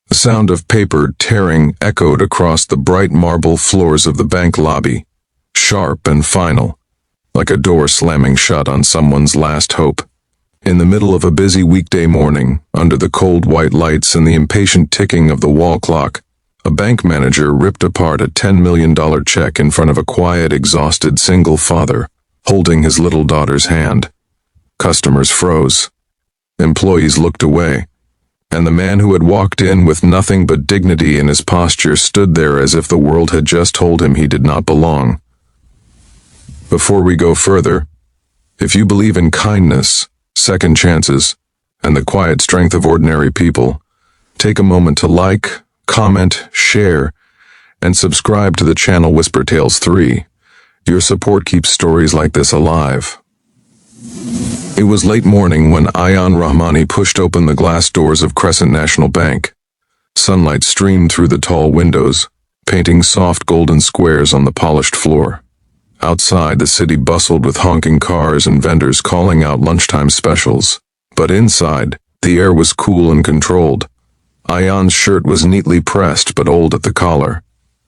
The sound of paper tearing echoed across the bright marble floors of the bank lobby, sharp and final, like a door slamming shut on someone's last hope. In the middle of a busy weekday morning, under the cold white lights and the impatient ticking of the wall clock, a bank manager ripped apart a $10 million check in front of a quiet, exhausted single father, holding his little daughter's hand. Customers froze. Employees looked away, and the man who had walked in with nothing but dignity in his posture stood there as if the world had just told him he did not belong. Before we go further, if you believe in kindness, second chances, and the quiet strength of ordinary people, take a moment to like, comment, share, and subscribe to the channel Whisper Tales 3. Your support keeps stories like this alive. It was late morning when Ayaan Rahmani pushed open the glass doors of Crescent National Bank. Sunlight streamed through the tall windows, painting soft golden squares on the polished floor. Outside, the city bustled with honking cars and vendors calling out lunchtime specials. But inside, the air was cool and controlled. Ayaan's shirt was neatly pressed but old at the collar.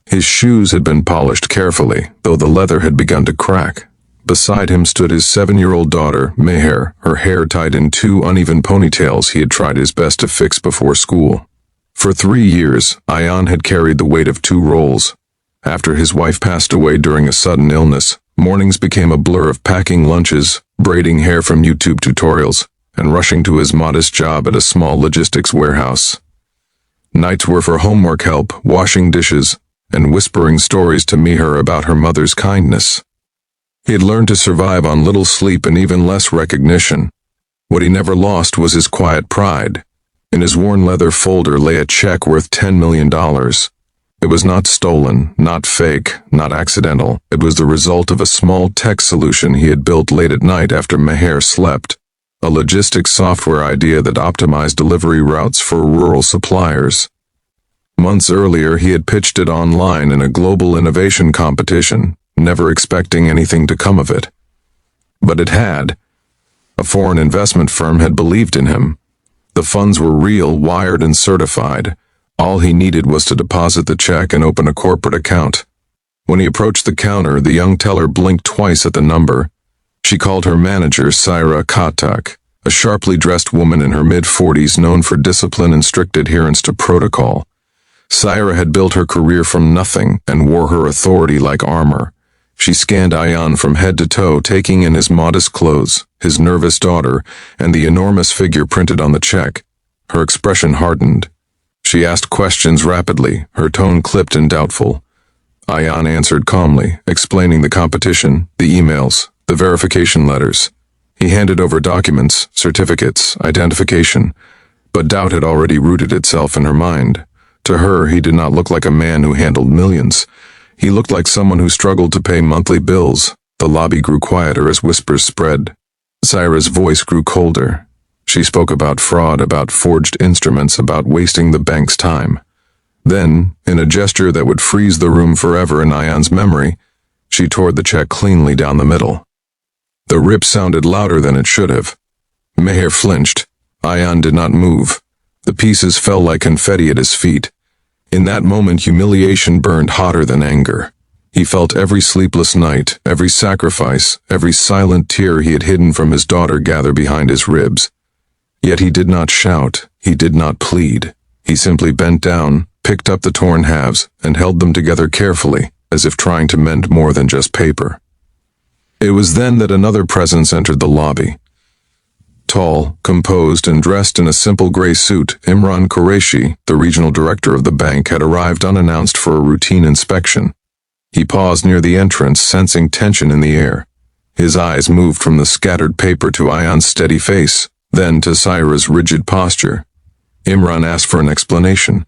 His shoes had been polished carefully, though the leather had begun to crack. Beside him stood his 7-year-old daughter, Meher, her hair tied in 2 uneven ponytails he had tried his best to fix before school. For 3 years, Ayaan had carried the weight of 2 roles. After his wife passed away during a sudden illness, mornings became a blur of packing lunches, braiding hair from YouTube tutorials, and rushing to his modest job at a small logistics warehouse. Nights were for homework help, washing dishes, and whispering stories to Meher about her mother's kindness. He had learned to survive on little sleep and even less recognition. What he never lost was his quiet pride. In his worn leather folder lay a check worth $10 million. It was not stolen, not fake, not accidental. It was the result of a small tech solution he had built late at night after Meher slept. A logistics software idea that optimized delivery routes for rural suppliers. Months earlier, he had pitched it online in a global innovation competition, never expecting anything to come of it. But it had. A foreign investment firm had believed in him. The funds were real, wired, and certified. All he needed was to deposit the check and open a corporate account. When he approached the counter, the young teller blinked twice at the number. She called her manager, Saira Khatak, a sharply dressed woman in her mid-40s known for discipline and strict adherence to protocol. Saira had built her career from nothing and wore her authority like armor. She scanned Ayaan from head to toe, taking in his modest clothes, his nervous daughter, and the enormous figure printed on the check. Her expression hardened. She asked questions rapidly, her tone clipped and doubtful. Ayaan answered calmly, explaining the competition, the emails, the verification letters. He handed over documents, certificates, identification, but doubt had already rooted itself in her mind. To her, he did not look like a man who handled millions. He looked like someone who struggled to pay monthly bills. The lobby grew quieter as whispers spread. Saira's voice grew colder. She spoke about fraud, about forged instruments, about wasting the bank's time. Then, in a gesture that would freeze the room forever in Ayaan's memory, she tore the check cleanly down the middle. The rip sounded louder than it should have. Meher flinched. Ayaan did not move. The pieces fell like confetti at his feet. In that moment, humiliation burned hotter than anger. He felt every sleepless night, every sacrifice, every silent tear he had hidden from his daughter gather behind his ribs. Yet he did not shout, he did not plead. He simply bent down, picked up the torn halves, and held them together carefully, as if trying to mend more than just paper. It was then that another presence entered the lobby. Tall, composed, and dressed in a simple gray suit, Imran Qureshi, the regional director of the bank, had arrived unannounced for a routine inspection. He paused near the entrance, sensing tension in the air. His eyes moved from the scattered paper to Ayaan's steady face, then to Saira's rigid posture. Imran asked for an explanation.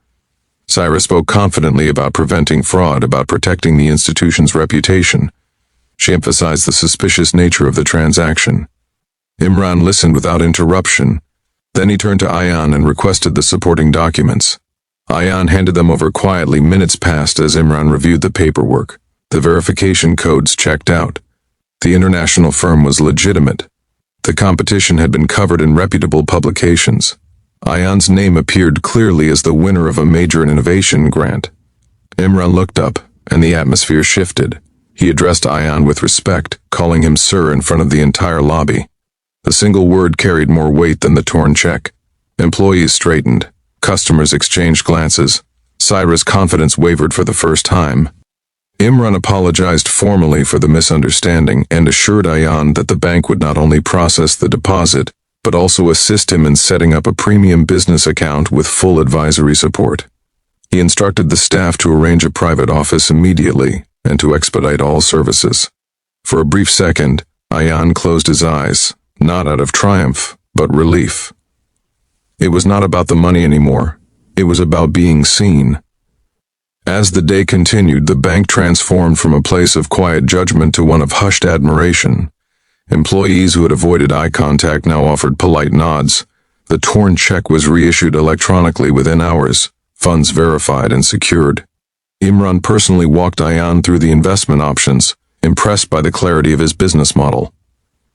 Saira spoke confidently about preventing fraud, about protecting the institution's reputation. She emphasized the suspicious nature of the transaction. Imran listened without interruption. Then he turned to Ayaan and requested the supporting documents. Ayaan handed them over quietly. Minutes passed as Imran reviewed the paperwork. The verification codes checked out. The international firm was legitimate. The competition had been covered in reputable publications. Ayaan's name appeared clearly as the winner of a major innovation grant. Imran looked up, and the atmosphere shifted. He addressed Ayaan with respect, calling him sir in front of the entire lobby. The single word carried more weight than the torn check. Employees straightened. Customers exchanged glances. Saira's confidence wavered for the first time. Imran apologized formally for the misunderstanding and assured Ayaan that the bank would not only process the deposit, but also assist him in setting up a premium business account with full advisory support. He instructed the staff to arrange a private office immediately and to expedite all services. For a brief second, Ayaan closed his eyes, not out of triumph, but relief. It was not about the money anymore. It was about being seen. As the day continued, the bank transformed from a place of quiet judgment to one of hushed admiration. Employees who had avoided eye contact now offered polite nods. The torn check was reissued electronically within hours, funds verified and secured. Imran personally walked Ayaan through the investment options, impressed by the clarity of his business model.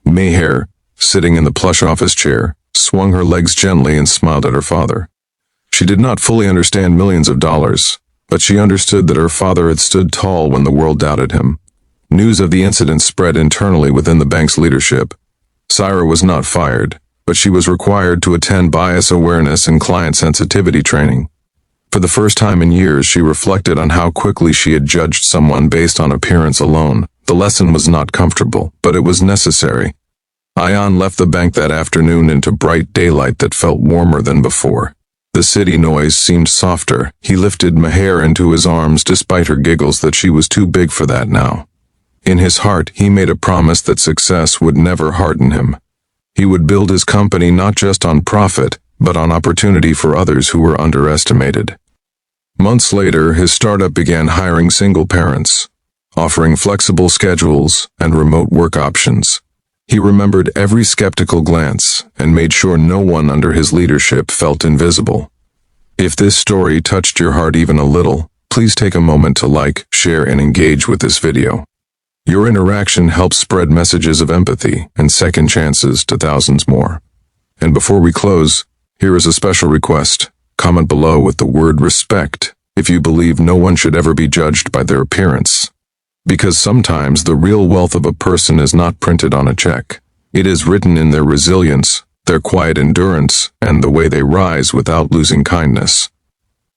Meher, sitting in the plush office chair, swung her legs gently and smiled at her father. She did not fully understand millions of dollars, but she understood that her father had stood tall when the world doubted him. News of the incident spread internally within the bank's leadership. Saira was not fired, but she was required to attend bias awareness and client sensitivity training. For the first time in years, she reflected on how quickly she had judged someone based on appearance alone. The lesson was not comfortable, but it was necessary. Ayaan left the bank that afternoon into bright daylight that felt warmer than before. The city noise seemed softer. He lifted Meher into his arms despite her giggles that she was too big for that now. In his heart, he made a promise that success would never harden him. He would build his company not just on profit, but on opportunity for others who were underestimated. Months later, his startup began hiring single parents, offering flexible schedules and remote work options. He remembered every skeptical glance and made sure no one under his leadership felt invisible. If this story touched your heart even a little, please take a moment to like, share, and engage with this video. Your interaction helps spread messages of empathy and second chances to thousands more. And before we close, here is a special request. Comment below with the word respect if you believe no one should ever be judged by their appearance. Because sometimes the real wealth of a person is not printed on a check. It is written in their resilience, their quiet endurance, and the way they rise without losing kindness.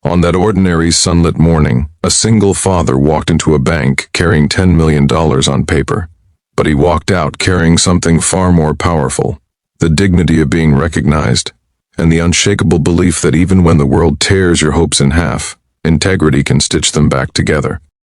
On that ordinary sunlit morning, a single father walked into a bank carrying $10 million on paper. But he walked out carrying something far more powerful, the dignity of being recognized, and the unshakable belief that even when the world tears your hopes in half, integrity can stitch them back together.